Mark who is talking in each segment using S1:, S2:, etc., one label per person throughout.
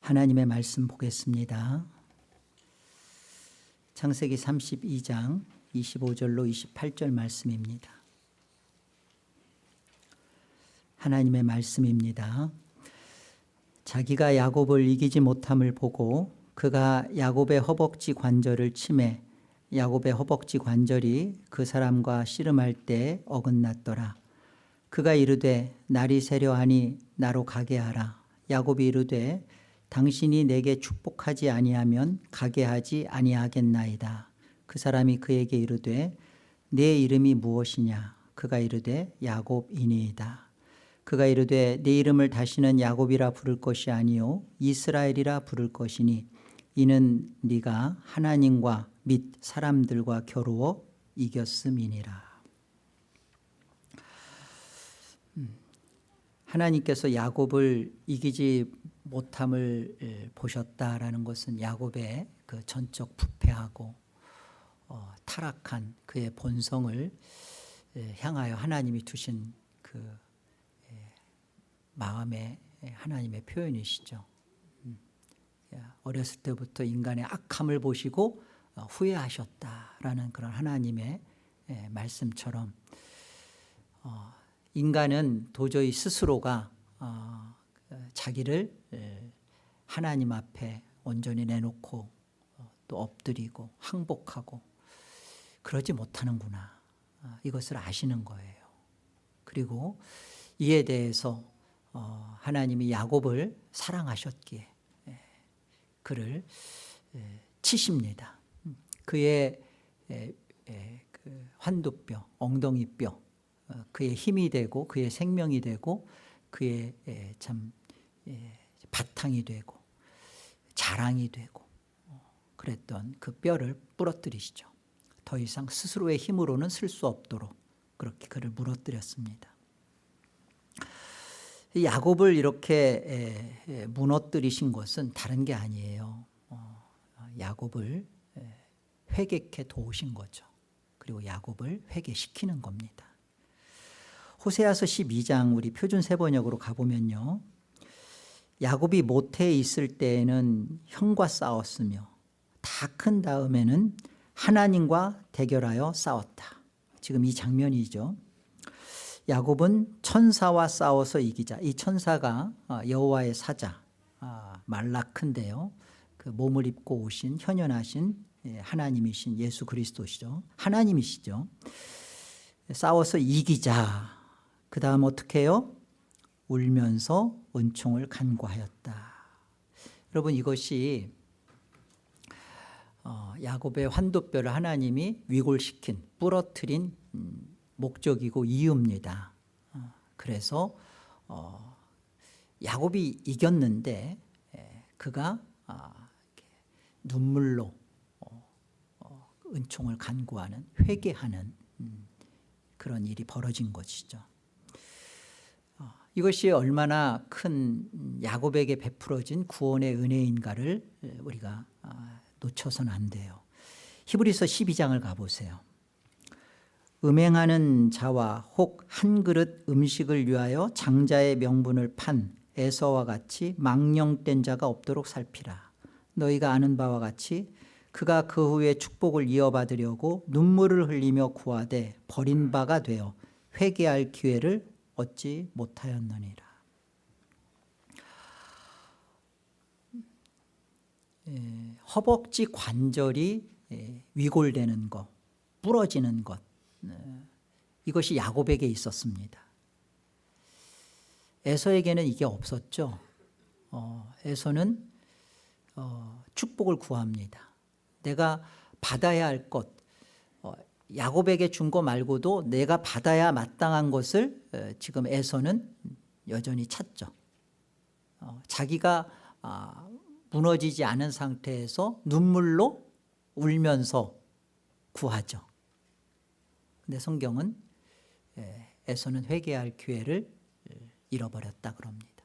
S1: 하나님의 말씀 보겠습니다. 창세기 32장 25절로 28절 말씀입니다. 하나님의 말씀입니다. 자기가 야곱을 이기지 못함을 보고 그가 야곱의 허벅지 관절을 치매 야곱의 허벅지 관절이 그 사람과 씨름할 때 어긋났더라. 그가 이르되 날이 세려하니 나로 가게 하라. 야곱이 이르되 당신이 내게 축복하지 아니하면 가게 하지 아니하겠나이다. 그 사람이 그에게 이르되 네 이름이 무엇이냐? 그가 이르되 야곱이니이다. 그가 이르되 네 이름을 다시는 야곱이라 부를 것이 아니요 이스라엘이라 부를 것이니 이는 네가 하나님과 및 사람들과 겨루어 이겼음이니라. 하나님께서 야곱을 이기지 못함을 보셨다라는 것은 야곱의 그 전적 부패하고 타락한 그의 본성을 향하여 하나님이 두신 그 마음의 하나님의 표현이시죠. 어렸을 때부터 인간의 악함을 보시고 후회하셨다라는 그런 하나님의 말씀처럼 인간은 도저히 스스로가 자기를 하나님 앞에 온전히 내놓고 또 엎드리고 항복하고 그러지 못하는구나. 이것을 아시는 거예요. 그리고 이에 대해서 하나님이 야곱을 사랑하셨기에 그를 치십니다. 그의 그 환두뼈, 엉덩이뼈, 그의 힘이 되고 그의 생명이 되고 그의 참 바탕이 되고 자랑이 되고 그랬던 그 뼈를 부러뜨리시죠. 더 이상 스스로의 힘으로는 쓸 수 없도록 그렇게 그를 무너뜨렸습니다. 야곱을 이렇게 무너뜨리신 것은 다른 게 아니에요. 야곱을 회개케 도우신 거죠. 그리고 야곱을 회개시키는 겁니다. 호세아서 12장 우리 표준 세번역으로 가보면요. 야곱이 모태에 있을 때에는 형과 싸웠으며 다 큰 다음에는 하나님과 대결하여 싸웠다. 지금 이 장면이죠. 야곱은 천사와 싸워서 이기자. 이 천사가 여호와의 사자 말라크인데요. 그 몸을 입고 오신 현현하신 하나님이신 예수 그리스도시죠. 하나님이시죠. 싸워서 이기자. 그 다음 어떻게 해요? 울면서 은총을 간구하였다. 여러분 이것이 야곱의 환도뼈를 하나님이 위골시킨 부러뜨린 목적이고 이유입니다. 그래서 야곱이 이겼는데 그가 눈물로 은총을 간구하는 회개하는 그런 일이 벌어진 것이죠. 이것이 얼마나 큰 야곱에게 베풀어진 구원의 은혜인가를 우리가 놓쳐서는 안 돼요. 히브리서 12장을 가보세요. 음행하는 자와 혹 한 그릇 음식을 위하여 장자의 명분을 판 에서와 같이 망령된 자가 없도록 살피라. 너희가 아는 바와 같이 그가 그 후에 축복을 이어받으려고 눈물을 흘리며 구하되 버린 바가 되어 회개할 기회를 얻지 못하였느니라. 허벅지 관절이 위골되는 것, 부러지는 것, 이것이 야곱에게 있었습니다. 에서에게는 이게 없었죠. 에서는 축복을 구합니다. 내가 받아야 할 것, 야곱에게 준 거 말고도 내가 받아야 마땅한 것을 지금 에서는 여전히 찾죠. 자기가 무너지지 않은 상태에서 눈물로 울면서 구하죠. 근데 성경은 에서는 회개할 기회를 잃어버렸다 그럽니다.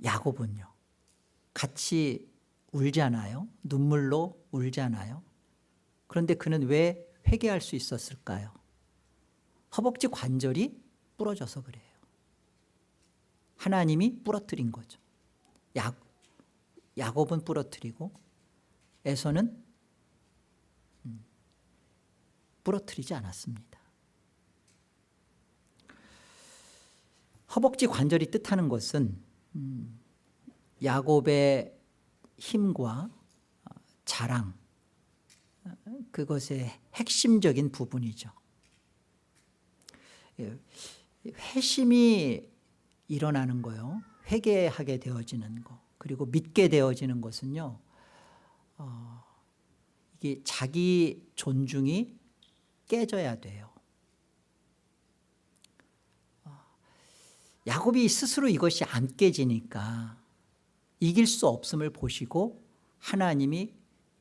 S1: 야곱은요. 같이 울잖아요. 눈물로 울잖아요. 그런데 그는 왜 회개할 수 있었을까요? 허벅지 관절이 부러져서 그래요. 하나님이 부러뜨린 거죠. 야곱은 부러뜨리고 에서는 부러뜨리지 않았습니다. 허벅지 관절이 뜻하는 것은 야곱의 힘과 자랑, 그것의 핵심적인 부분이죠. 회심이 일어나는 거요, 회개하게 되어지는 거, 그리고 믿게 되어지는 것은요, 이게 자기 존중이 깨져야 돼요. 야곱이 스스로 이것이 안 깨지니까 이길 수 없음을 보시고 하나님이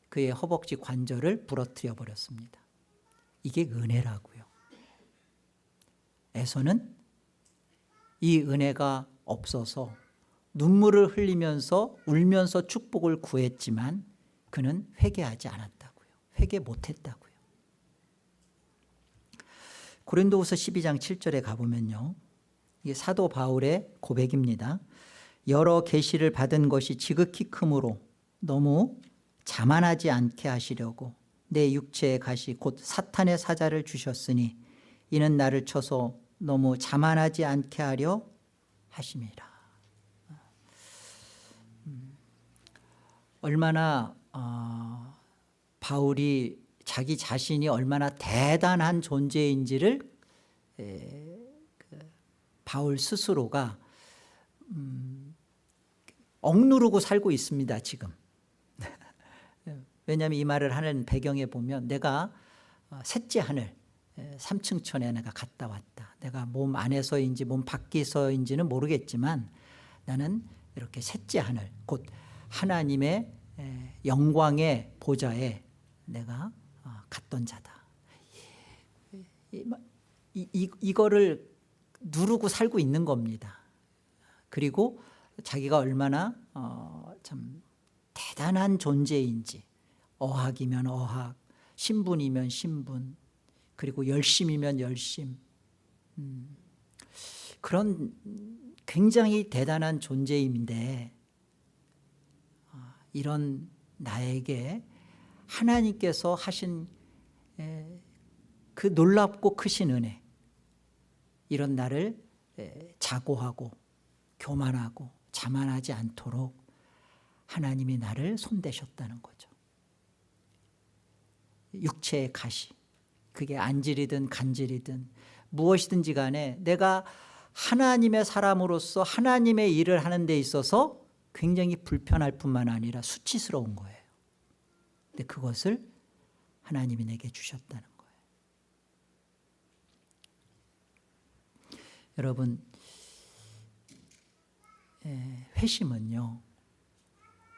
S1: 그의 허벅지 관절을 부러뜨려 버렸습니다. 이게 은혜라고요. 에서는 이 은혜가 없어서 눈물을 흘리면서 울면서 축복을 구했지만 그는 회개하지 않았다고요. 회개 못했다고요. 고린도후서 12장 7절에 가보면요, 이게 사도 바울의 고백입니다. 여러 계시를 받은 것이 지극히 크므로 너무 자만하지 않게 하시려고 내 육체의 가시 곧 사탄의 사자를 주셨으니 이는 나를 쳐서 너무 자만하지 않게 하려 하심이라. 얼마나 바울이 자기 자신이 얼마나 대단한 존재인지를 바울 스스로가 억누르고 살고 있습니다, 지금. 왜냐하면 이 말을 하는 배경에 보면 내가 셋째 하늘 3층 천에 내가 갔다 왔다. 내가 몸 안에서인지 몸 밖에서인지는 모르겠지만 나는 이렇게 셋째 하늘, 곧 하나님의 영광의 보좌에 내가 갔던 자다. 이거를 누르고 살고 있는 겁니다. 그리고 자기가 얼마나 참 대단한 존재인지, 어학이면 어학, 신분이면 신분, 그리고 열심이면 열심, 그런 굉장히 대단한 존재임인데 이런 나에게 하나님께서 하신 그 놀랍고 크신 은혜, 이런 나를 자고하고 교만하고 자만하지 않도록 하나님이 나를 손대셨다는 거죠. 육체의 가시, 그게 안질이든 간질이든 무엇이든지 간에 내가 하나님의 사람으로서 하나님의 일을 하는 데 있어서 굉장히 불편할 뿐만 아니라 수치스러운 거예요. 근데 그것을 하나님이 내게 주셨다는 거예요. 여러분, 회심은요,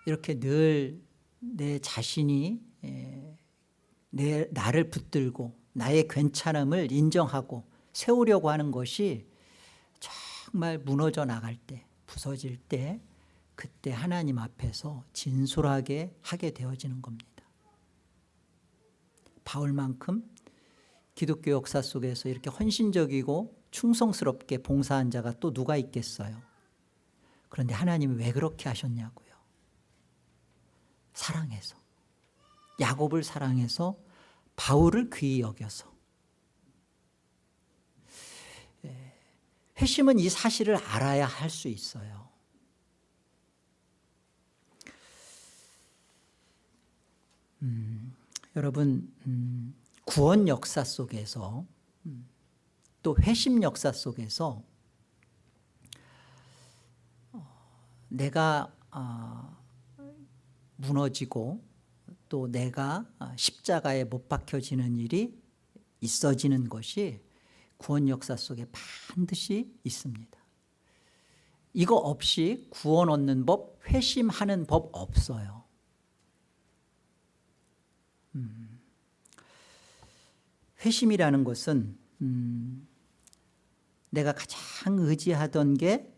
S1: 이렇게 늘 내 자신이 나를 붙들고 나의 괜찮음을 인정하고 세우려고 하는 것이 정말 무너져 나갈 때, 부서질 때, 그때 하나님 앞에서 진솔하게 하게 되어지는 겁니다. 바울만큼 기독교 역사 속에서 이렇게 헌신적이고 충성스럽게 봉사한 자가 또 누가 있겠어요? 그런데 하나님이 왜 그렇게 하셨냐고요. 사랑해서, 야곱을 사랑해서 바울을 귀히 여겨서. 회심은 이 사실을 알아야 할 수 있어요. 여러분, 구원 역사 속에서 또 회심 역사 속에서 내가 무너지고 또 내가 십자가에 못 박혀지는 일이 있어지는 것이 구원 역사 속에 반드시 있습니다. 이거 없이 구원 얻는 법, 회심하는 법 없어요. 회심이라는 것은 내가 가장 의지하던 게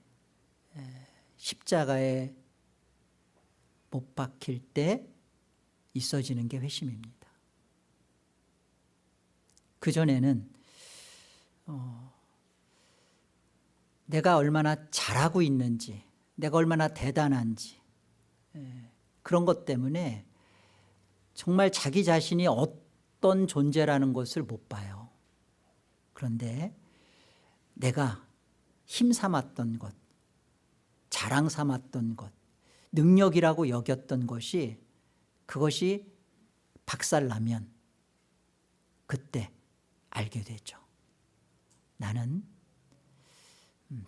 S1: 십자가에 못 박힐 때 있어지는 게 회심입니다. 그전에는 내가 얼마나 잘하고 있는지, 내가 얼마나 대단한지 그런 것 때문에 정말 자기 자신이 어떤 존재라는 것을 못 봐요. 그런데 내가 힘 삼았던 것, 자랑 삼았던 것, 능력이라고 여겼던 것이 그것이 박살나면 그때 알게 되죠. 나는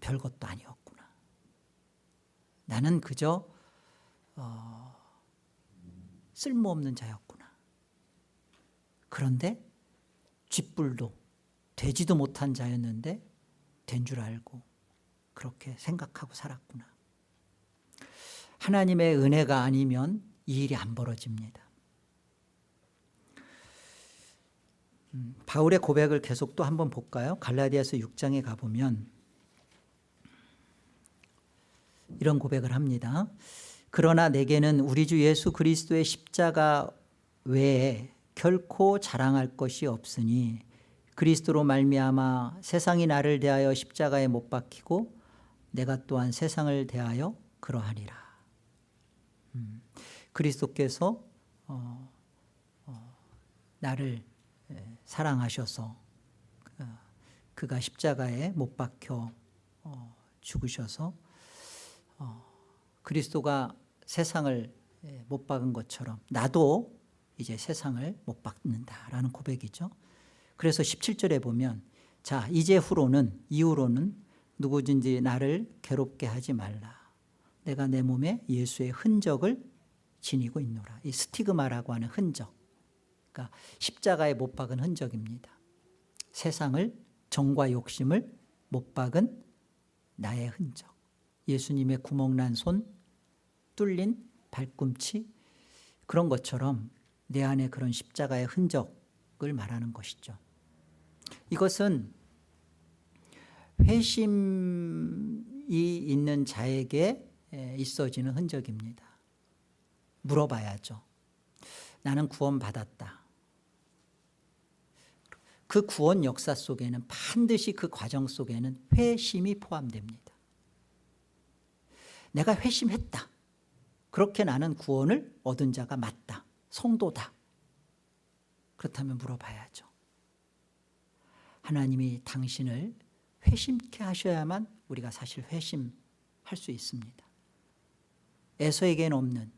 S1: 별것도 아니었구나. 나는 그저 쓸모없는 자였구나. 그런데 쥐뿔도 되지도 못한 자였는데 된 줄 알고 그렇게 생각하고 살았구나. 하나님의 은혜가 아니면 이 일이 안 벌어집니다. 바울의 고백을 계속 또 한번 볼까요? 갈라디아서 6장에 가보면 이런 고백을 합니다. 그러나 내게는 우리 주 예수 그리스도의 십자가 외에 결코 자랑할 것이 없으니 그리스도로 말미암아 세상이 나를 대하여 십자가에 못 박히고 내가 또한 세상을 대하여 그러하리라. 그리스도께서 나를 사랑하셔서 그가 십자가에 못 박혀 죽으셔서 그리스도가 세상을 못 박은 것처럼 나도 이제 세상을 못 박는다라는 고백이죠. 그래서 17절에 보면 자 이후로는 누구든지 나를 괴롭게 하지 말라. 내가 내 몸에 예수의 흔적을 지니고 있노라. 이 스티그마라고 하는 흔적, 그러니까 십자가에 못 박은 흔적입니다. 세상을 정과 욕심을 못 박은 나의 흔적. 예수님의 구멍난 손, 뚫린 발꿈치 그런 것처럼 내 안에 그런 십자가의 흔적을 말하는 것이죠. 이것은 회심이 있는 자에게 있어지는 흔적입니다. 물어봐야죠. 나는 구원받았다. 그 구원 역사 속에는 반드시 그 과정 속에는 회심이 포함됩니다. 내가 회심했다. 그렇게 나는 구원을 얻은 자가 맞다. 성도다. 그렇다면 물어봐야죠. 하나님이 당신을 회심케 하셔야만 우리가 사실 회심할 수 있습니다. 에서에게는 없는,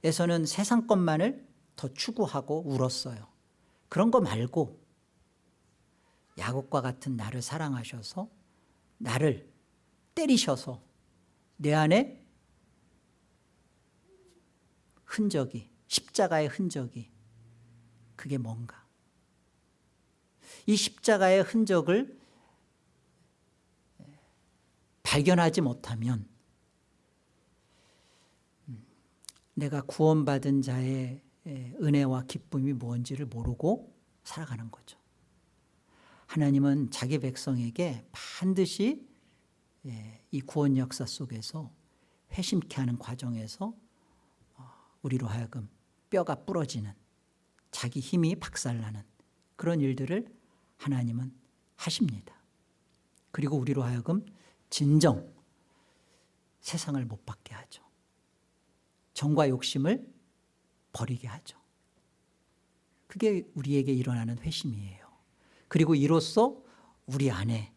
S1: 에서는 세상 것만을 더 추구하고 울었어요. 그런 거 말고 야곱과 같은 나를 사랑하셔서 나를 때리셔서 내 안에 흔적이, 십자가의 흔적이 그게 뭔가. 이 십자가의 흔적을 발견하지 못하면 내가 구원받은 자의 은혜와 기쁨이 뭔지를 모르고 살아가는 거죠. 하나님은 자기 백성에게 반드시 이 구원 역사 속에서 회심케 하는 과정에서 우리로 하여금 뼈가 부러지는, 자기 힘이 박살나는 그런 일들을 하나님은 하십니다. 그리고 우리로 하여금 진정 세상을 못 받게 하죠. 정과 욕심을 버리게 하죠. 그게 우리에게 일어나는 회심이에요. 그리고 이로써 우리 안에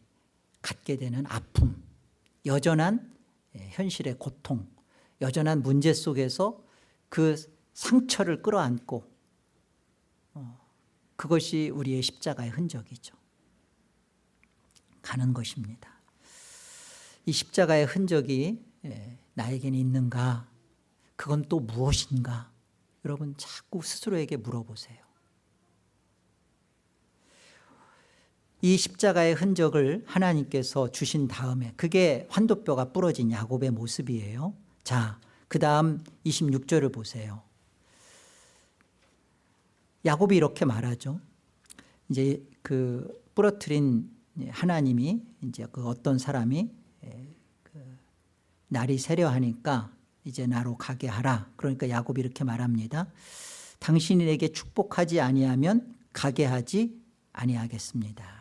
S1: 갖게 되는 아픔, 여전한 현실의 고통, 여전한 문제 속에서 그 상처를 끌어안고 그것이 우리의 십자가의 흔적이죠. 가는 것입니다. 이 십자가의 흔적이 나에게는 있는가? 그건 또 무엇인가? 여러분 자꾸 스스로에게 물어보세요. 이 십자가의 흔적을 하나님께서 주신 다음에 그게 환도뼈가 부러진 야곱의 모습이에요. 자, 그 다음 26절을 보세요. 야곱이 이렇게 말하죠. 이제 그 부러뜨린 하나님이 이제 그 어떤 사람이 날이 새려하니까 이제 나로 가게 하라. 그러니까 야곱이 이렇게 말합니다. 당신이 내게 축복하지 아니하면 가게 하지 아니하겠습니다.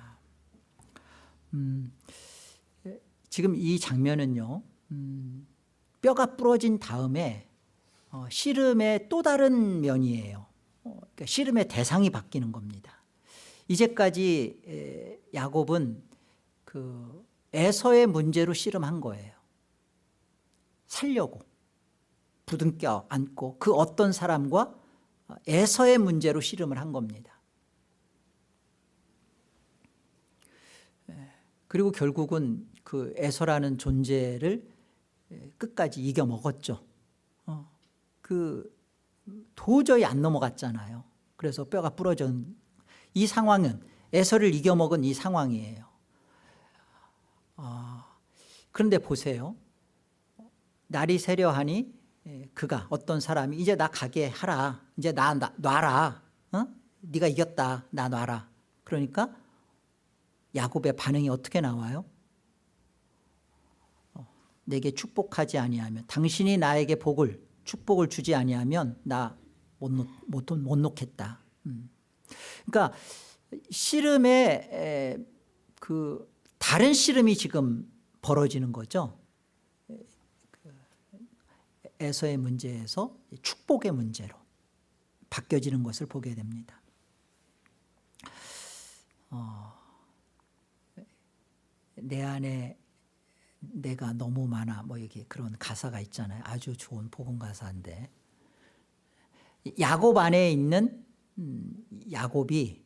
S1: 지금 이 장면은요, 뼈가 부러진 다음에 씨름의 또 다른 면이에요. 그러니까 씨름의 대상이 바뀌는 겁니다. 이제까지 야곱은 그 에서의 문제로 씨름한 거예요. 살려고 부둥켜 안고 그 어떤 사람과 에서의 문제로 씨름을 한 겁니다. 그리고 결국은 그 에서라는 존재를 끝까지 이겨 먹었죠. 그 도저히 안 넘어갔잖아요. 그래서 뼈가 부러진 이 상황은 에서를 이겨 먹은 이 상황이에요. 그런데 보세요. 날이 새려하니 그가 어떤 사람이 이제 나 가게 하라. 이제 나 놔라. 네가 이겼다. 나 놔라. 그러니까 야곱의 반응이 어떻게 나와요? 내게 축복하지 아니하면 당신이 나에게 축복을 주지 아니하면 나 못 놓겠다. 그러니까 씨름에 그 다른 씨름이 지금 벌어지는 거죠. 에서의 문제에서 축복의 문제로 바뀌어지는 것을 보게 됩니다. 내 안에 내가 너무 많아 뭐 이게 그런 가사가 있잖아요. 아주 좋은 복음 가사인데 야곱 안에 있는 야곱이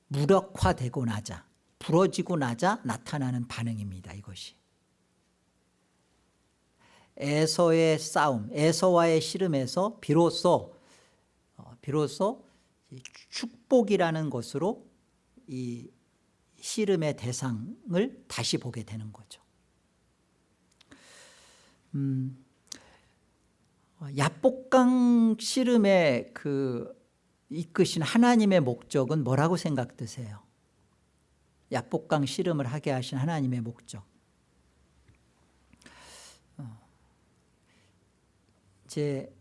S1: 무력화되고 나자 부러지고 나자 나타나는 반응입니다. 이것이 에서의 싸움, 에서와의 씨름에서 비로소 축복이라는 것으로 이 씨름의 대상을 다시 보게 되는 거죠. 야복강 씨름에 그 이끄신 하나님의 목적은 뭐라고 생각드세요? 야복강 씨름을 하게 하신 하나님의 목적. 이제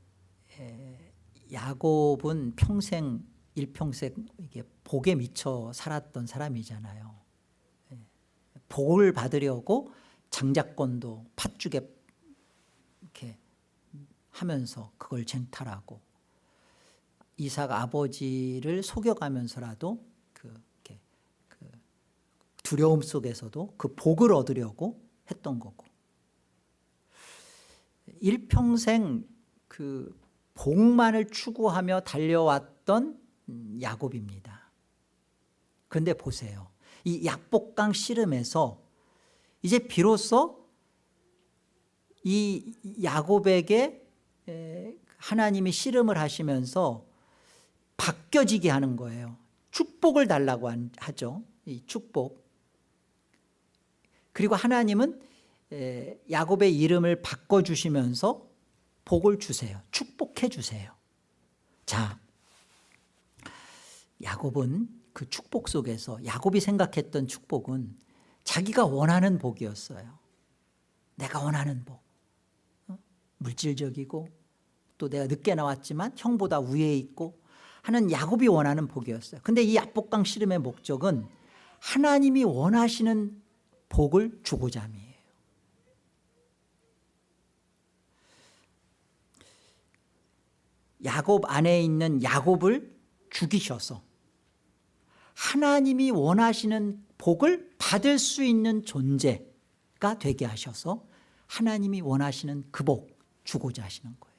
S1: 야곱은 일평생 이게 복에 미쳐 살았던 사람이잖아요. 복을 받으려고 장자권도 팥죽에 이렇게 하면서 그걸 쟁탈하고 이삭 아버지를 속여가면서라도 그 두려움 속에서도 그 복을 얻으려고 했던 거고 일평생 그 복만을 추구하며 달려왔던 야곱입니다. 그런데 보세요. 이 야복강 씨름에서 이제 비로소 이 야곱에게 하나님이 씨름을 하시면서 바뀌어지게 하는 거예요. 축복을 달라고 하죠. 이 축복. 그리고 하나님은 야곱의 이름을 바꿔주시면서 복을 주세요. 축복해 주세요. 자, 야곱은 그 축복 속에서 야곱이 생각했던 축복은 자기가 원하는 복이었어요. 내가 원하는 복. 물질적이고 또 내가 늦게 나왔지만 형보다 위에 있고 하는 야곱이 원하는 복이었어요. 근데 이 야복강 씨름의 목적은 하나님이 원하시는 복을 주고자 함이에요. 야곱 안에 있는 야곱을 죽이셔서 하나님이 원하시는 복을 받을 수 있는 존재가 되게 하셔서 하나님이 원하시는 그 복 주고자 하시는 거예요.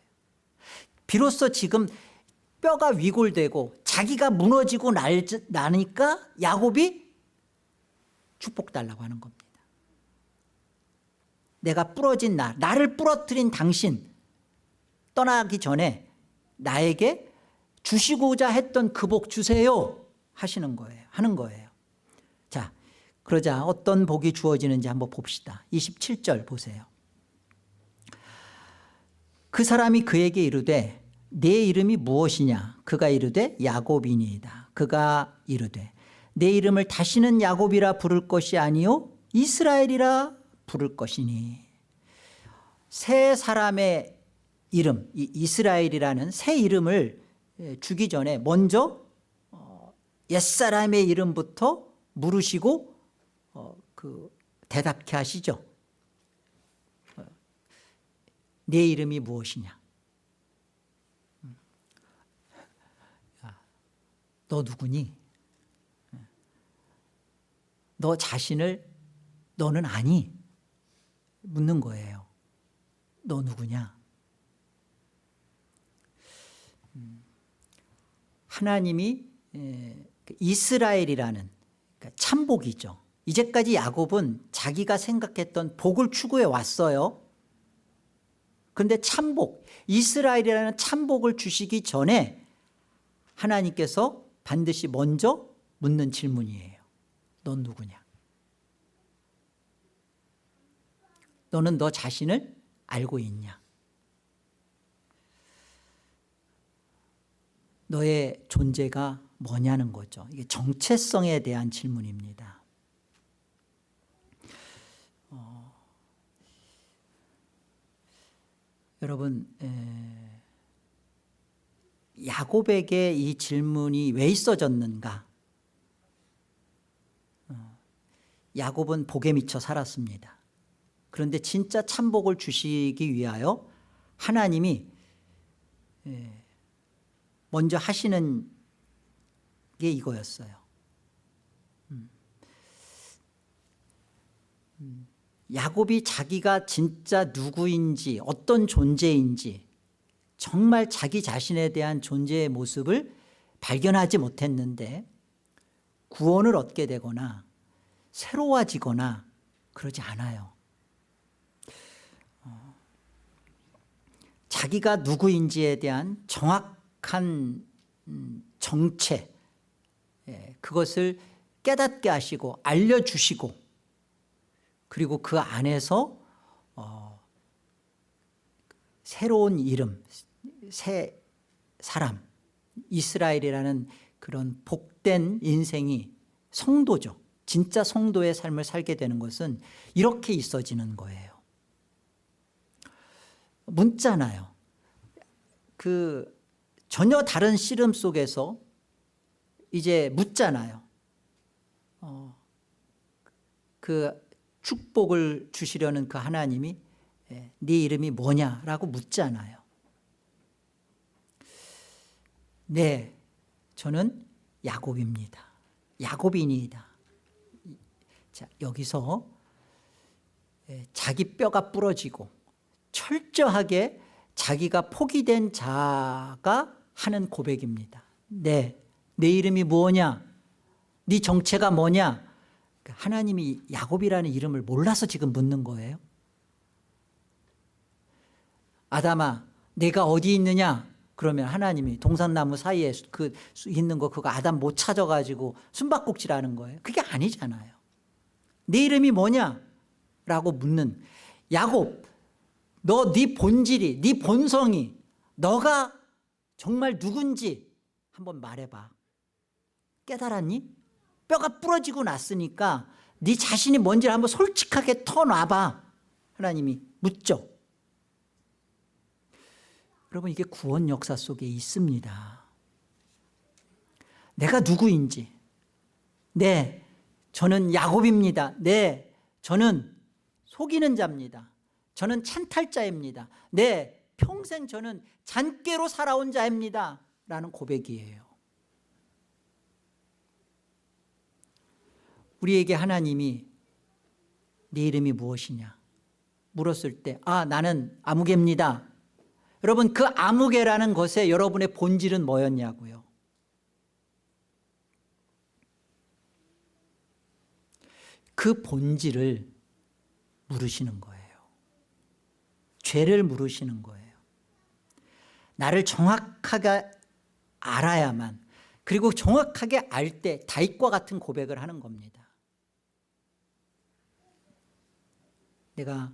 S1: 비로소 지금 뼈가 위골되고 자기가 무너지고 나니까 야곱이 축복 달라고 하는 겁니다. 내가 부러진 나를 부러뜨린 당신 떠나기 전에 나에게 주시고자 했던 그 복 주세요 하시는 거예요. 하는 거예요. 자, 그러자 어떤 복이 주어지는지 한번 봅시다. 27절 보세요. 그 사람이 그에게 이르되 내 이름이 무엇이냐? 그가 이르되 야곱이니이다. 그가 이르되 내 이름을 다시는 야곱이라 부를 것이 아니요 이스라엘이라 부를 것이니. 새 사람의 이름, 이스라엘이라는 새 이름을 주기 전에 먼저 옛사람의 이름부터 물으시고 대답케 하시죠. 내 이름이 무엇이냐? 너 누구니? 너 자신을 너는 아니? 묻는 거예요. 너 누구냐? 하나님이 이스라엘이라는 참복이죠. 이제까지 야곱은 자기가 생각했던 복을 추구해 왔어요. 그런데 참복, 이스라엘이라는 참복을 주시기 전에 하나님께서 반드시 먼저 묻는 질문이에요. 넌 누구냐? 너는 너 자신을 알고 있냐? 너의 존재가 뭐냐는 거죠. 이게 정체성에 대한 질문입니다. 여러분, 야곱에게 이 질문이 왜 있어졌는가? 야곱은 복에 미쳐 살았습니다. 그런데 진짜 참복을 주시기 위하여 하나님이 먼저 하시는 게 이거였어요. 야곱이 자기가 진짜 누구인지 어떤 존재인지 정말 자기 자신에 대한 존재의 모습을 발견하지 못했는데 구원을 얻게 되거나 새로워지거나 그러지 않아요. 자기가 누구인지에 대한 정확한 정체, 그것을 깨닫게 하시고 알려주시고, 그리고 그 안에서 새로운 이름, 새 사람, 이스라엘이라는 그런 복된 인생이 성도죠. 진짜 성도의 삶을 살게 되는 것은 이렇게 있어지는 거예요. 묻잖아요. 전혀 다른 씨름 속에서 이제 묻잖아요. 그 축복을 주시려는 그 하나님이 네 이름이 뭐냐라고 묻잖아요. 네, 저는 야곱입니다. 야곱인이다. 자, 여기서 자기 뼈가 부러지고 철저하게 자기가 포기된 자가 하는 고백입니다. 네, 내 이름이 뭐냐? 네 정체가 뭐냐? 하나님이 야곱이라는 이름을 몰라서 지금 묻는 거예요. 아담아, 내가 어디 있느냐? 그러면 하나님이 동산나무 사이에 있는 거 그거 아담 못 찾아가지고 숨바꼭질하는 거예요. 그게 아니잖아요. 네 이름이 뭐냐? 라고 묻는 야곱, 너 네 본질이, 네 본성이, 너가 정말 누군지 한번 말해봐. 깨달았니? 뼈가 부러지고 났으니까 네 자신이 뭔지를 한번 솔직하게 터놔봐. 하나님이 묻죠. 여러분, 이게 구원 역사 속에 있습니다. 내가 누구인지. 네, 저는 야곱입니다. 네, 저는 속이는 자입니다. 저는 찬탈자입니다. 네, 평생 저는 잔꾀로 살아온 자입니다. 라는 고백이에요. 우리에게 하나님이 네 이름이 무엇이냐 물었을 때, 나는 아무개입니다. 여러분, 그 아무개라는 것에 여러분의 본질은 뭐였냐고요? 그 본질을 물으시는 거예요. 죄를 물으시는 거예요. 나를 정확하게 알아야만, 그리고 정확하게 알 때 다윗과 같은 고백을 하는 겁니다. 내가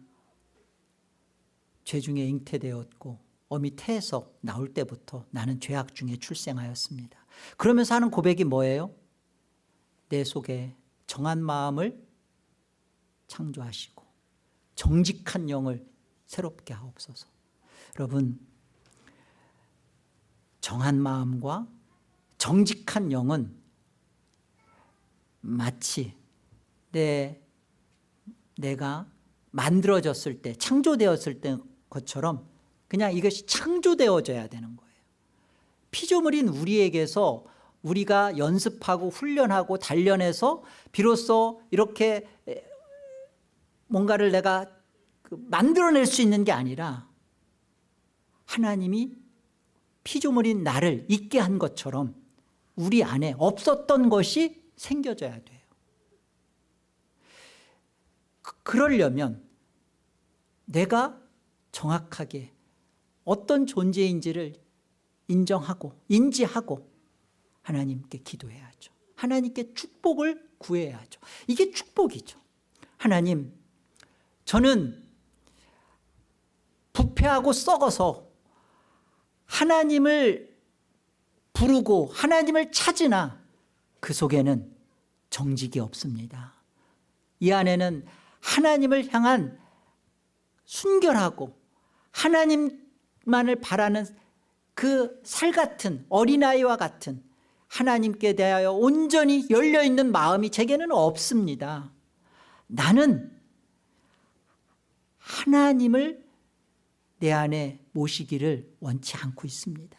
S1: 죄 중에 잉태되었고 어미 태에서 나올 때부터 나는 죄악 중에 출생하였습니다. 그러면서 하는 고백이 뭐예요? 내 속에 정한 마음을 창조하시고 정직한 영을 새롭게 하옵소서. 여러분, 정한 마음과 정직한 영은 마치 내가 만들어졌을 때, 창조되었을 때 것처럼 그냥 이것이 창조되어져야 되는 거예요. 피조물인 우리에게서 우리가 연습하고 훈련하고 단련해서 비로소 이렇게 뭔가를 내가 만들어낼 수 있는 게 아니라 하나님이 피조물인 나를 있게 한 것처럼 우리 안에 없었던 것이 생겨져야 돼요. 그러려면 내가 정확하게 어떤 존재인지를 인정하고 인지하고 하나님께 기도해야죠. 하나님께 축복을 구해야죠. 이게 축복이죠. 하나님, 저는 부패하고 썩어서 하나님을 부르고 하나님을 찾으나 그 속에는 정직이 없습니다. 이 안에는 하나님을 향한 순결하고 하나님만을 바라는 그 살 같은 어린아이와 같은 하나님께 대하여 온전히 열려있는 마음이 제게는 없습니다. 나는 하나님을 내 안에 모시기를 원치 않고 있습니다.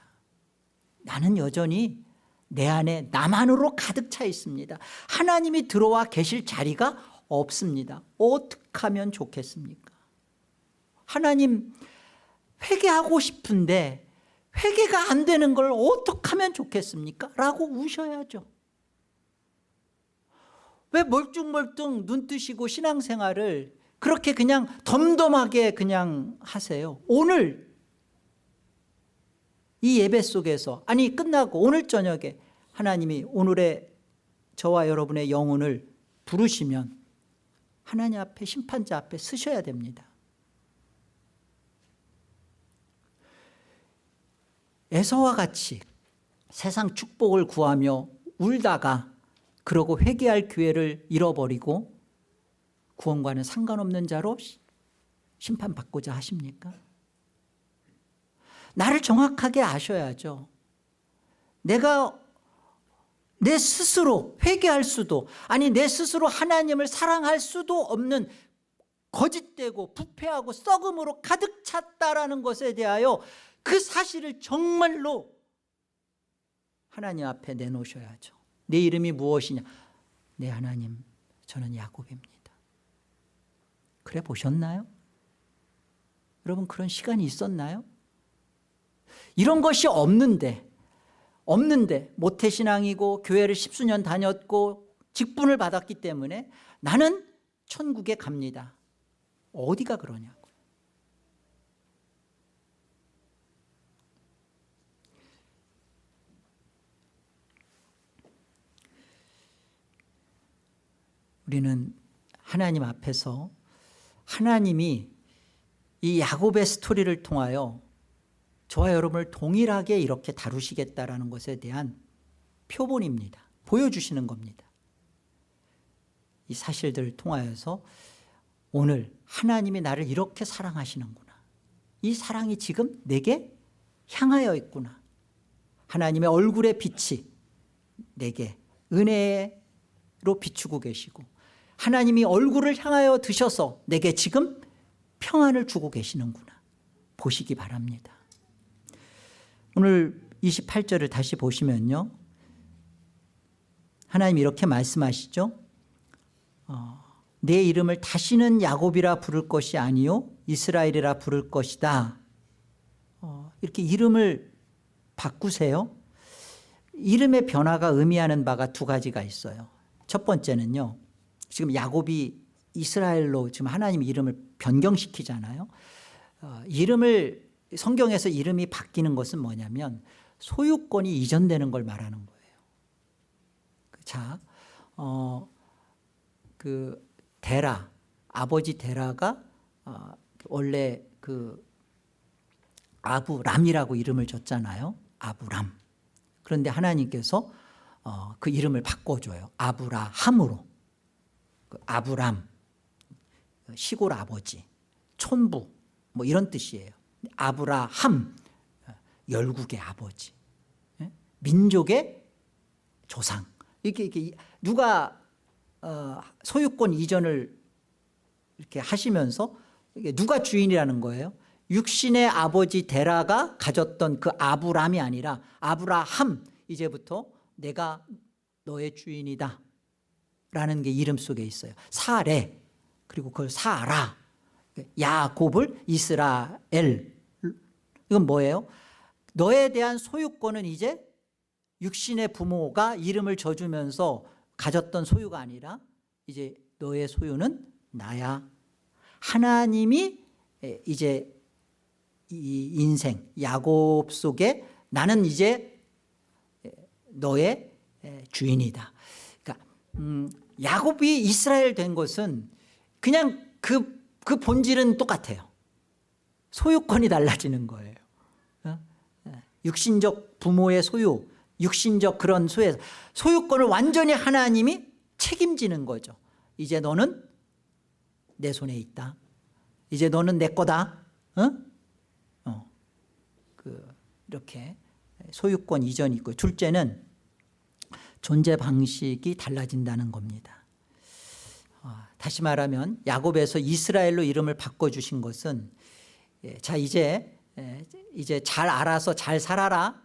S1: 나는 여전히 내 안에 나만으로 가득 차 있습니다. 하나님이 들어와 계실 자리가 없습니다. 어떻게 하면 좋겠습니까? 하나님, 회개하고 싶은데 회개가 안 되는 걸 어떻게 하면 좋겠습니까? 라고 우셔야죠. 왜 멀뚱멀뚱 눈 뜨시고 신앙생활을 그렇게 그냥 덤덤하게 그냥 하세요? 오늘 이 예배 속에서, 아니 끝나고 오늘 저녁에 하나님이 오늘의 저와 여러분의 영혼을 부르시면 하나님 앞에, 심판자 앞에 서셔야 됩니다. 에서와 같이 세상 축복을 구하며 울다가 그러고 회개할 기회를 잃어버리고 구원과는 상관없는 자로 심판받고자 하십니까? 나를 정확하게 아셔야죠. 내가 내 스스로 회개할 수도, 아니 내 스스로 하나님을 사랑할 수도 없는 거짓되고 부패하고 썩음으로 가득 찼다라는 것에 대하여 그 사실을 정말로 하나님 앞에 내놓으셔야죠. 내 이름이 무엇이냐? 네, 하나님, 저는 야곱입니다. 그래 보셨나요? 여러분, 그런 시간이 있었나요? 이런 것이 없는데 모태신앙이고 교회를 10수년 다녔고 직분을 받았기 때문에 나는 천국에 갑니다. 어디가 그러냐고. 우리는 하나님 앞에서 하나님이 이 야곱의 스토리를 통하여 저와 여러분을 동일하게 이렇게 다루시겠다라는 것에 대한 표본입니다. 보여주시는 겁니다. 이 사실들을 통하여서 오늘 하나님이 나를 이렇게 사랑하시는구나. 이 사랑이 지금 내게 향하여 있구나. 하나님의 얼굴의 빛이 내게 은혜로 비추고 계시고 하나님이 얼굴을 향하여 드셔서 내게 지금 평안을 주고 계시는구나. 보시기 바랍니다. 오늘 28절을 다시 보시면요. 하나님 이렇게 말씀하시죠. 내 이름을 다시는 야곱이라 부를 것이 아니요 이스라엘이라 부를 것이다. 이렇게 이름을 바꾸세요. 이름의 변화가 의미하는 바가 두 가지가 있어요. 첫 번째는요. 지금 야곱이 이스라엘로 지금 하나님 이름을 변경시키잖아요. 이름을 성경에서 이름이 바뀌는 것은 뭐냐면 소유권이 이전되는 걸 말하는 거예요. 자, 그 데라, 아버지 데라가 원래 그 아브람이라고 이름을 줬잖아요. 아브람. 그런데 하나님께서 그 이름을 바꿔줘요. 아브라함으로. 그 아브람, 시골 아버지, 촌부, 뭐 이런 뜻이에요. 아브라함, 열국의 아버지, 민족의 조상. 이렇게 누가 소유권 이전을 이렇게 하시면서 이게 누가 주인이라는 거예요? 육신의 아버지 데라가 가졌던 그 아브람이 아니라 아브라함, 이제부터 내가 너의 주인이다 라는 게 이름 속에 있어요. 사레, 그리고 그걸 사라, 야곱을 이스라엘. 이건 뭐예요? 너에 대한 소유권은 이제 육신의 부모가 이름을 져주면서 가졌던 소유가 아니라 이제 너의 소유는 나야. 하나님이 이제 이 인생 야곱 속에 나는 이제 너의 주인이다. 그러니까 야곱이 이스라엘 된 것은 그냥 그 본질은 똑같아요. 소유권이 달라지는 거예요. 육신적 부모의 소유, 육신적 그런 소유권을 완전히 하나님이 책임지는 거죠. 이제 너는 내 손에 있다. 이제 너는 내 거다. 이렇게 소유권 이전이 있고, 둘째는 존재 방식이 달라진다는 겁니다. 다시 말하면 야곱에서 이스라엘로 이름을 바꿔주신 것은 자 이제 잘 알아서 잘 살아라,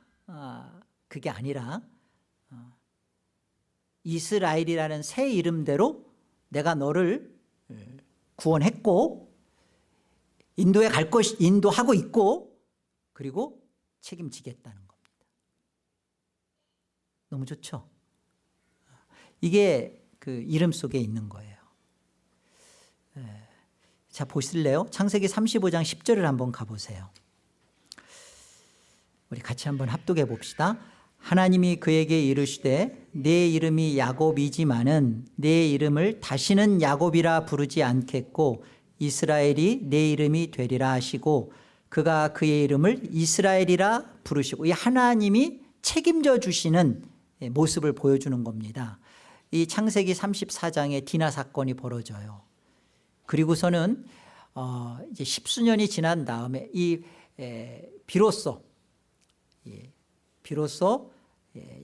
S1: 그게 아니라 이스라엘이라는 새 이름대로 내가 너를 구원했고 인도에 갈 것이 인도하고 있고 그리고 책임지겠다는 겁니다. 너무 좋죠? 이게 그 이름 속에 있는 거예요. 자, 보실래요? 창세기 35장 10절을 한번 가보세요. 우리 같이 한번 합독해 봅시다. 하나님이 그에게 이르시되 내 이름이 야곱이지만은 내 이름을 다시는 야곱이라 부르지 않겠고 이스라엘이 내 이름이 되리라 하시고 그가 그의 이름을 이스라엘이라 부르시고, 이 하나님이 책임져 주시는 모습을 보여주는 겁니다. 이 창세기 34장에 디나 사건이 벌어져요. 그리고서는 이제 십수년이 지난 다음에 비로소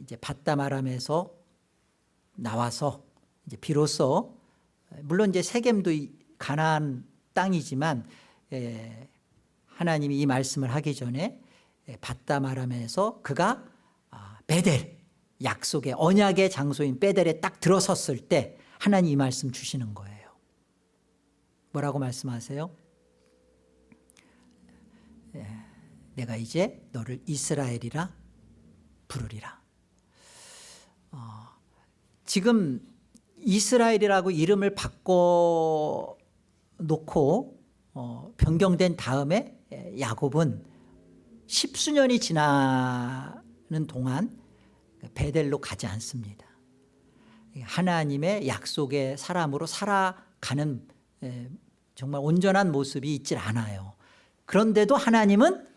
S1: 이제 밧담 아람에서 나와서 이제 비로소, 물론 이제 세겜도 가나안 땅이지만 하나님이 이 말씀을 하기 전에 밧담 아람에서 그가 베델, 약속의 언약의 장소인 베델에 딱 들어섰을 때 하나님 이 말씀 주시는 거예요. 뭐라고 말씀하세요? 내가 이제 너를 이스라엘이라 부르리라. 지금 이스라엘이라고 이름을 바꿔 놓고 변경된 다음에 야곱은 십수년이 지나는 동안 베델로 가지 않습니다. 하나님의 약속의 사람으로 살아가는 정말 온전한 모습이 있질 않아요. 그런데도 하나님은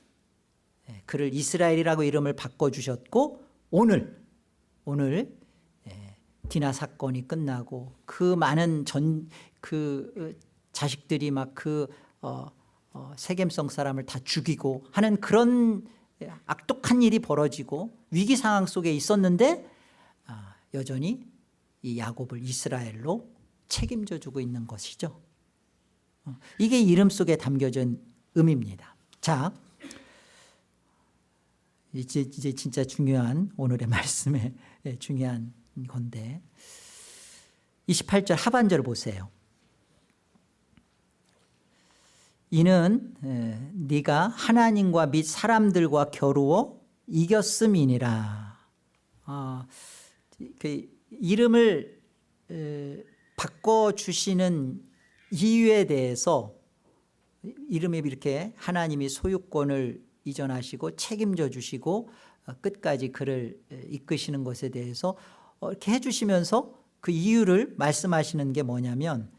S1: 그를 이스라엘이라고 이름을 바꿔주셨고 오늘 디나 사건이 끝나고 그 많은 자식들이 막 세겜성 사람을 다 죽이고 하는 그런 악독한 일이 벌어지고 위기 상황 속에 있었는데 여전히 이 야곱을 이스라엘로 책임져 주고 있는 것이죠. 이게 이름 속에 담겨진 의미입니다. 자, 이제 진짜 중요한 오늘의 말씀의 중요한 건데 28절 하반절 보세요. 이는 네가 하나님과 및 사람들과 겨루어 이겼음이니라. 그 이름을 바꿔주시는 이유에 대해서, 이름에 이렇게 하나님이 소유권을 이전하시고 책임져 주시고 끝까지 그를 이끄시는 것에 대해서 이렇게 해주시면서 그 이유를 말씀하시는 게 뭐냐면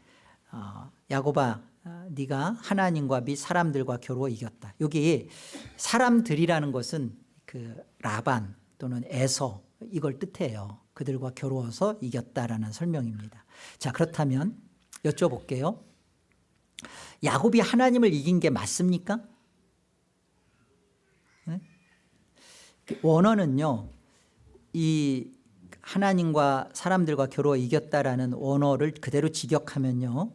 S1: 야곱아 네가 하나님과 및 사람들과 겨루어 이겼다. 여기 사람들이라는 것은 그 라반 또는 에서 이걸 뜻해요. 그들과 겨루어서 이겼다라는 설명입니다. 자, 그렇다면 여쭤볼게요. 야곱이 하나님을 이긴 게 맞습니까? 네? 원어는요, 이 하나님과 사람들과 겨루어 이겼다라는 원어를 그대로 직역하면요,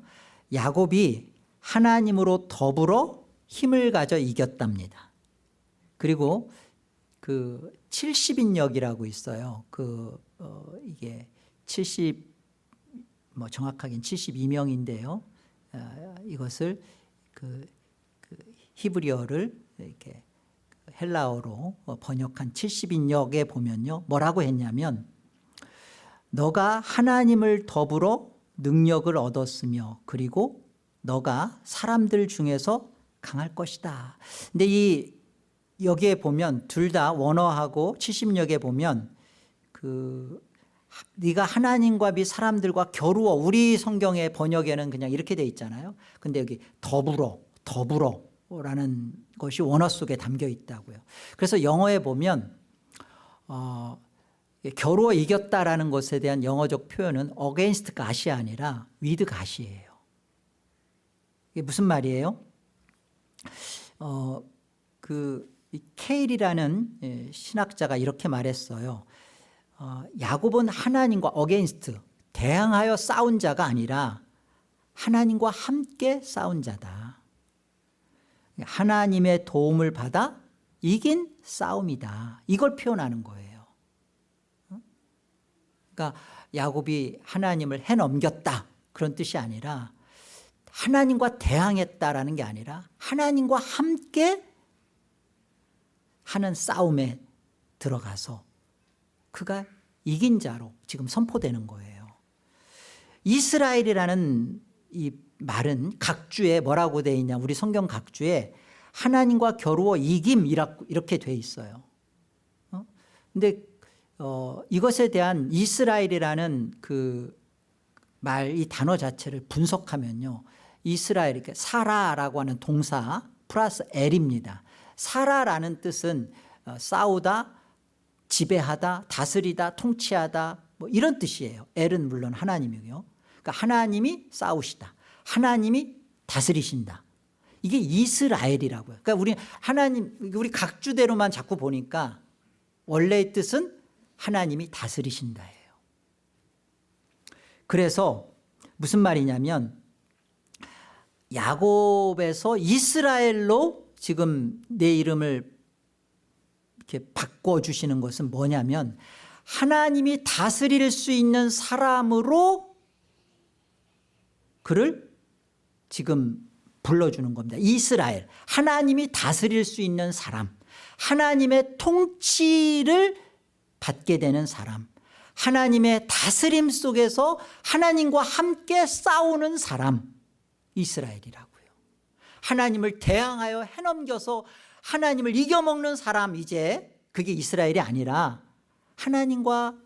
S1: 야곱이 하나님으로 더불어 힘을 가져 이겼답니다. 그리고 그 70인역이라고 있어요. 이게 70 정확하게는 72명인데요. 이것을 그 히브리어를 이렇게 헬라어로 번역한 70인역에 보면요, 뭐라고 했냐면, 너가 하나님을 더불어 능력을 얻었으며 그리고 너가 사람들 중에서 강할 것이다. 근데 여기에 보면 둘 다 원어하고 70역에 보면 네가 하나님과 및 사람들과 겨루어, 우리 성경의 번역에는 그냥 이렇게 돼 있잖아요. 근데 여기 더불어라는 것이 원어 속에 담겨 있다고요. 그래서 영어에 보면 겨루어 이겼다라는 것에 대한 영어적 표현은 against God이 아니라 with God이에요. 이게 무슨 말이에요? 케일이라는 신학자가 이렇게 말했어요. 야곱은 하나님과 against, 대항하여 싸운 자가 아니라 하나님과 함께 싸운 자다. 하나님의 도움을 받아 이긴 싸움이다. 이걸 표현하는 거예요. 그러니까 야곱이 하나님을 해넘겼다, 그런 뜻이 아니라 하나님과 대항했다라는 게 아니라 하나님과 함께 하는 싸움에 들어가서 그가 이긴 자로 지금 선포되는 거예요. 이스라엘이라는 이 말은 각주에 뭐라고 되어 있냐, 우리 성경 각주에 하나님과 겨루어 이김 이렇게 되어 있어요. 근데 이것에 대한 이스라엘이라는 그 말, 이 단어 자체를 분석하면요, 이스라엘, 사라라고 하는 동사 플러스 엘입니다. 사라라는 뜻은 싸우다, 지배하다, 다스리다, 통치하다, 뭐 이런 뜻이에요. 엘은 물론 하나님이고요. 그러니까 하나님이 싸우시다, 하나님이 다스리신다. 이게 이스라엘이라고요. 그러니까 우리 각주대로만 자꾸 보니까 원래의 뜻은 하나님이 다스리신다예요. 그래서 무슨 말이냐면, 야곱에서 이스라엘로 지금 내 이름을 이렇게 바꿔주시는 것은 뭐냐면, 하나님이 다스릴 수 있는 사람으로 그를 지금 불러주는 겁니다. 이스라엘, 하나님이 다스릴 수 있는 사람, 하나님의 통치를 받게 되는 사람, 하나님의 다스림 속에서 하나님과 함께 싸우는 사람, 이스라엘이라고요. 하나님을 대항하여 해넘겨서 하나님을 이겨먹는 사람, 이제 그게 이스라엘이 아니라 하나님과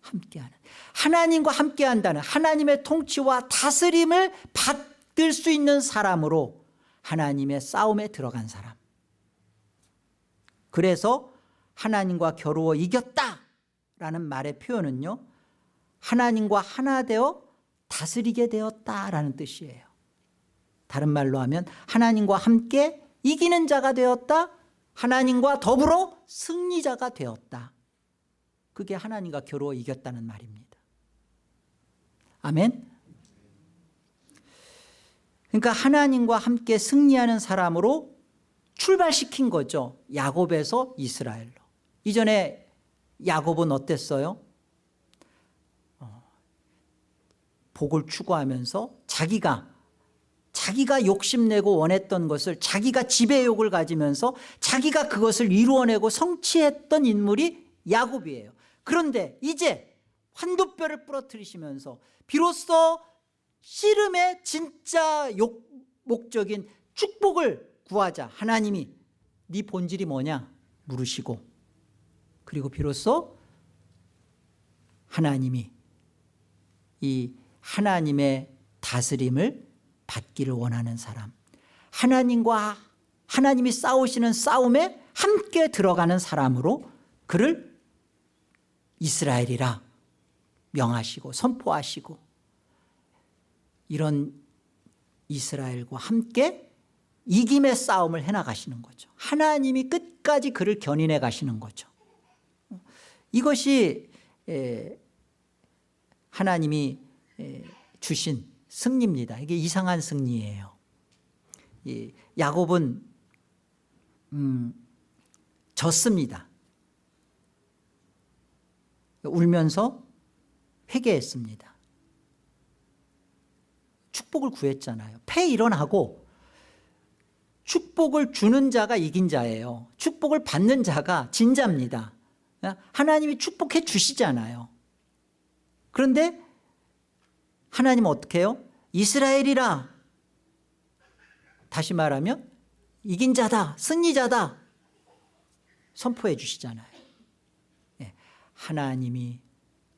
S1: 함께하는, 하나님과 함께한다는 하나님의 통치와 다스림을 받을 수 있는 사람으로 하나님의 싸움에 들어간 사람. 그래서 하나님과 겨루어 이겼다라는 말의 표현은요, 하나님과 하나 되어 다스리게 되었다라는 뜻이에요. 다른 말로 하면 하나님과 함께 이기는 자가 되었다, 하나님과 더불어 승리자가 되었다. 그게 하나님과 겨루어 이겼다는 말입니다. 아멘. 그러니까 하나님과 함께 승리하는 사람으로 출발시킨 거죠. 야곱에서 이스라엘로. 이전에 야곱은 어땠어요? 복을 추구하면서 자기가 욕심내고 원했던 것을, 자기가 지배욕을 가지면서 자기가 그것을 이루어내고 성취했던 인물이 야곱이에요. 그런데 이제 환도뼈를 부러뜨리시면서 비로소 씨름의 진짜 목적인 축복을 구하자 하나님이 네 본질이 뭐냐 물으시고, 그리고 비로소 하나님이 이 하나님의 다스림을 받기를 원하는 사람, 하나님이 싸우시는 싸움에 함께 들어가는 사람으로 그를 이스라엘이라 명하시고 선포하시고, 이런 이스라엘과 함께 이김의 싸움을 해나가시는 거죠. 하나님이 끝까지 그를 견인해 가시는 거죠. 이것이 하나님이 주신 승리입니다. 이게 이상한 승리예요. 야곱은 졌습니다. 울면서 회개했습니다. 축복을 구했잖아요. 패일어나고 축복을 주는 자가 이긴 자예요. 축복을 받는 자가 진자입니다. 하나님이 축복해 주시잖아요. 그런데 하나님은 어떻게 해요? 이스라엘이라, 다시 말하면 이긴 자다, 승리자다 선포해 주시잖아요. 하나님이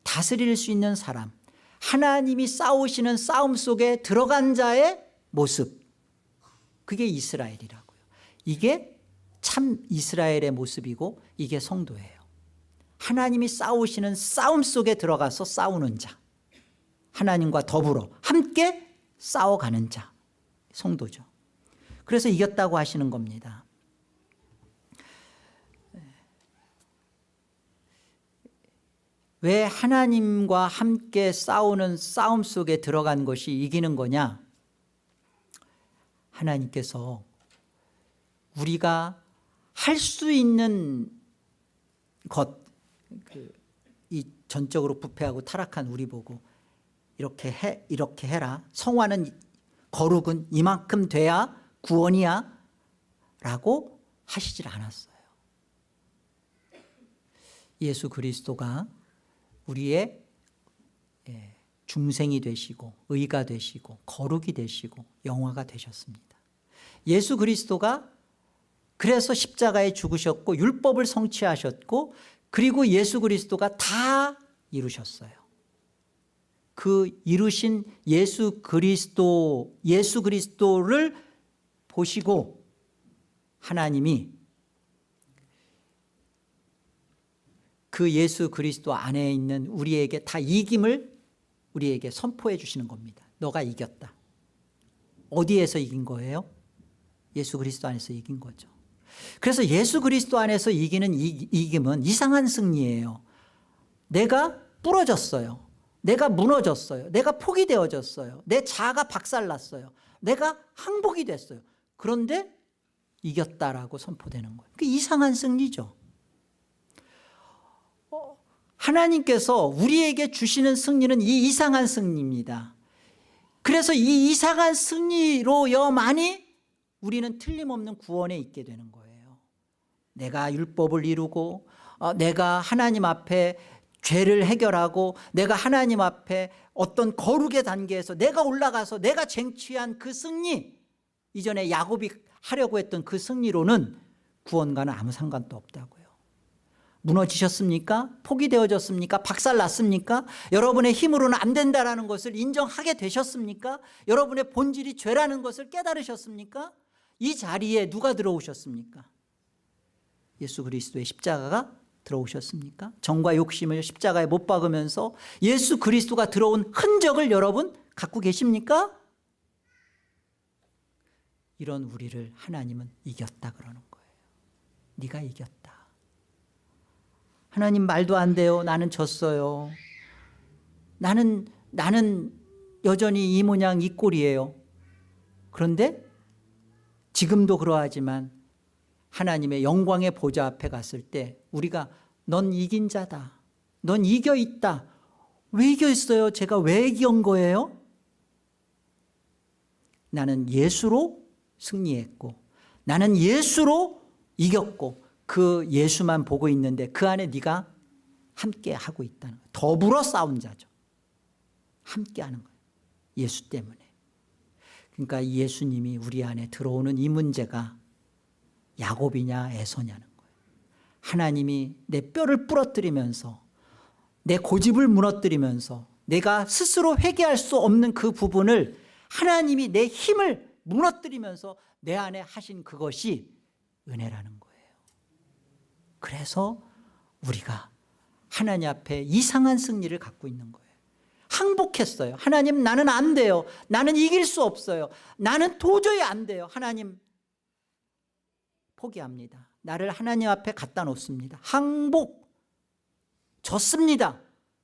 S1: 다스릴 수 있는 사람, 하나님이 싸우시는 싸움 속에 들어간 자의 모습, 그게 이스라엘이라고요. 이게 참 이스라엘의 모습이고 이게 성도예요. 하나님이 싸우시는 싸움 속에 들어가서 싸우는 자, 하나님과 더불어 함께 싸워가는 자, 성도죠. 그래서 이겼다고 하시는 겁니다. 왜 하나님과 함께 싸우는 싸움 속에 들어간 것이 이기는 거냐? 하나님께서 우리가 할 수 있는 것, 이 전적으로 부패하고 타락한 우리 보고 이렇게 해라. 성화는, 거룩은 이만큼 돼야 구원이야 라고 하시질 않았어요. 예수 그리스도가 우리의 중생이 되시고 의가 되시고 거룩이 되시고 영화가 되셨습니다. 예수 그리스도가 그래서 십자가에 죽으셨고 율법을 성취하셨고, 그리고 예수 그리스도가 다 이루셨어요. 그 이루신 예수 그리스도를 보시고 하나님이 그 예수 그리스도 안에 있는 우리에게 다 이김을 우리에게 선포해 주시는 겁니다. 너가 이겼다. 어디에서 이긴 거예요? 예수 그리스도 안에서 이긴 거죠. 그래서 예수 그리스도 안에서 이기는 이김은 이상한 승리예요. 내가 부러졌어요. 내가 무너졌어요. 내가 포기되어졌어요. 내 자아가 박살났어요. 내가 항복이 됐어요. 그런데 이겼다라고 선포되는 거예요. 그 이상한 승리죠. 하나님께서 우리에게 주시는 승리는 이 이상한 승리입니다. 그래서 이 이상한 승리로여만이 우리는 틀림없는 구원에 있게 되는 거예요. 내가 율법을 이루고 내가 하나님 앞에 죄를 해결하고 내가 하나님 앞에 어떤 거룩의 단계에서 내가 올라가서 내가 쟁취한 그 승리, 이전에 야곱이 하려고 했던 그 승리로는 구원과는 아무 상관도 없다고요. 무너지셨습니까? 포기되어졌습니까? 박살났습니까? 여러분의 힘으로는 안 된다라는 것을 인정하게 되셨습니까? 여러분의 본질이 죄라는 것을 깨달으셨습니까? 이 자리에 누가 들어오셨습니까? 예수 그리스도의 십자가가 들어오셨습니까? 정과 욕심을 십자가에 못 박으면서 예수 그리스도가 들어온 흔적을 여러분 갖고 계십니까? 이런 우리를 하나님은 이겼다 그러는 거예요. 네가 이겼다. 하나님 말도 안 돼요. 나는 졌어요. 나는 여전히 이 모양 이 꼴이에요. 그런데 지금도 그러하지만 하나님의 영광의 보좌 앞에 갔을 때 우리가 넌 이긴 자다. 넌 이겨 있다. 왜 이겨 있어요? 제가 왜 이긴 거예요? 나는 예수로 승리했고 나는 예수로 이겼고 그 예수만 보고 있는데 그 안에 네가 함께 하고 있다는 거예요. 더불어 싸운 자죠. 함께 하는 거예요. 예수 때문에. 그러니까 예수님이 우리 안에 들어오는 이 문제가 야곱이냐 에서냐는 거예요. 하나님이 내 뼈를 부러뜨리면서 내 고집을 무너뜨리면서 내가 스스로 회개할 수 없는 그 부분을 하나님이 내 힘을 무너뜨리면서 내 안에 하신 그것이 은혜라는 거예요. 그래서 우리가 하나님 앞에 이상한 승리를 갖고 있는 거예요. 항복했어요. 하나님 나는 안 돼요. 나는 이길 수 없어요. 나는 도저히 안 돼요. 하나님 포기합니다. 나를 하나님 앞에 갖다 놓습니다. 항복 졌습니다.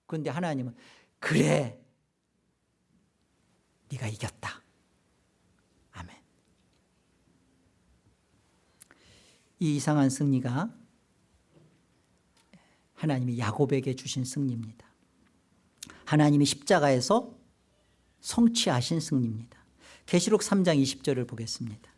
S1: 그런데 하나님은 그래 네가 이겼다. 아멘. 이 이상한 승리가 하나님이 야곱에게 주신 승리입니다. 하나님이 십자가에서 성취하신 승리입니다. 계시록 3장 20절을 보겠습니다.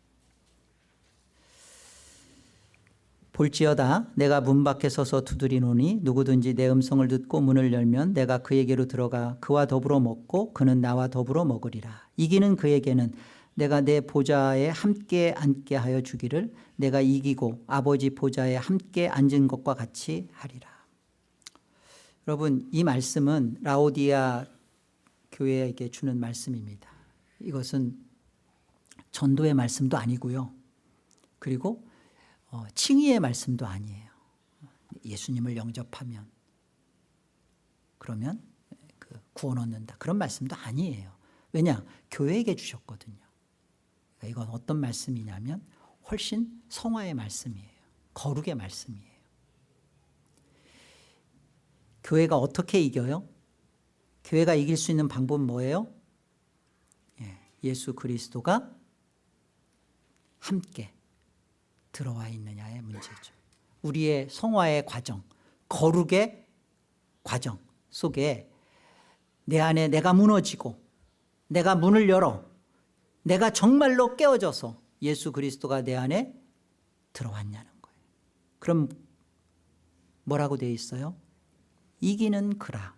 S1: 볼지어다 내가 문 밖에 서서 두드리노니 누구든지 내 음성을 듣고 문을 열면 내가 그에게로 들어가 그와 더불어 먹고 그는 나와 더불어 먹으리라. 이기는 그에게는 내가 내 보좌에 함께 앉게 하여 주기를 내가 이기고 아버지 보좌에 함께 앉은 것과 같이 하리라. 여러분, 이 말씀은 라오디아 교회에게 주는 말씀입니다. 이것은 전도의 말씀도 아니고요. 그리고 칭의의 말씀도 아니에요. 예수님을 영접하면 그러면 구원 얻는다. 그런 말씀도 아니에요. 왜냐? 교회에게 주셨거든요. 이건 어떤 말씀이냐면 훨씬 성화의 말씀이에요. 거룩의 말씀이에요. 교회가 어떻게 이겨요? 교회가 이길 수 있는 방법은 뭐예요? 예수 그리스도가 함께 들어와 있느냐의 문제죠. 우리의 성화의 과정, 거룩의 과정 속에 내 안에 내가 무너지고 내가 문을 열어 내가 정말로 깨어져서 예수 그리스도가 내 안에 들어왔냐는 거예요. 그럼 뭐라고 되어 있어요? 이기는 그라.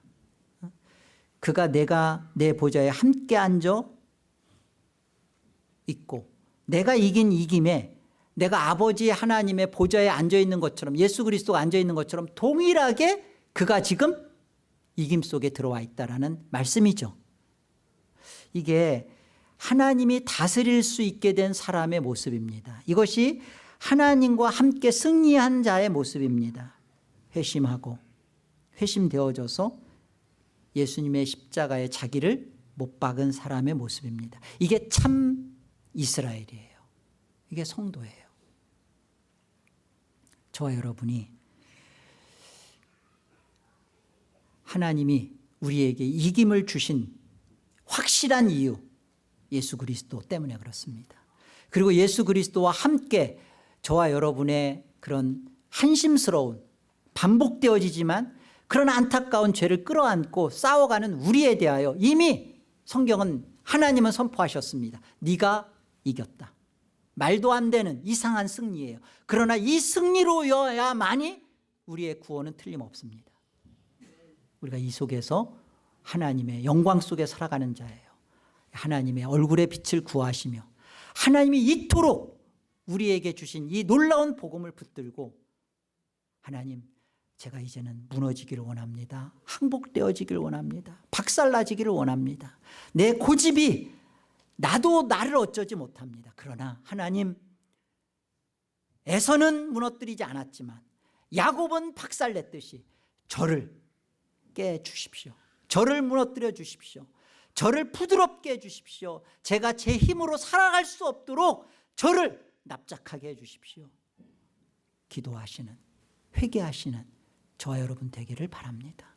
S1: 그가 내가 내 보좌에 함께 앉아 있고 내가 이긴 이김에 내가 아버지 하나님의 보좌에 앉아 있는 것처럼 예수 그리스도가 앉아 있는 것처럼 동일하게 그가 지금 이김 속에 들어와 있다라는 말씀이죠. 이게 하나님이 다스릴 수 있게 된 사람의 모습입니다. 이것이 하나님과 함께 승리한 자의 모습입니다. 회심하고 회심되어져서 예수님의 십자가에 자기를 못 박은 사람의 모습입니다. 이게 참 이스라엘이에요. 이게 성도예요. 저와 여러분이 하나님이 우리에게 이김을 주신 확실한 이유, 예수 그리스도 때문에 그렇습니다. 그리고 예수 그리스도와 함께 저와 여러분의 그런 한심스러운 반복되어지지만 그런 안타까운 죄를 끌어안고 싸워가는 우리에 대하여 이미 성경은 하나님은 선포하셨습니다. 네가 이겼다. 말도 안 되는 이상한 승리예요. 그러나 이 승리로여야만이 우리의 구원은 틀림없습니다. 우리가 이 속에서 하나님의 영광 속에 살아가는 자예요. 하나님의 얼굴의 빛을 구하시며 하나님이 이토록 우리에게 주신 이 놀라운 복음을 붙들고 하나님, 제가 이제는 무너지기를 원합니다. 항복되어지기를 원합니다. 박살나지기를 원합니다. 내 고집이 나도 나를 어쩌지 못합니다. 그러나 하나님, 에서는 무너뜨리지 않았지만 야곱은 박살냈듯이 저를 깨주십시오. 저를 무너뜨려 주십시오. 저를 부드럽게 해주십시오. 제가 제 힘으로 살아갈 수 없도록 저를 납작하게 해주십시오. 기도하시는, 회개하시는 저와 여러분 되기를 바랍니다.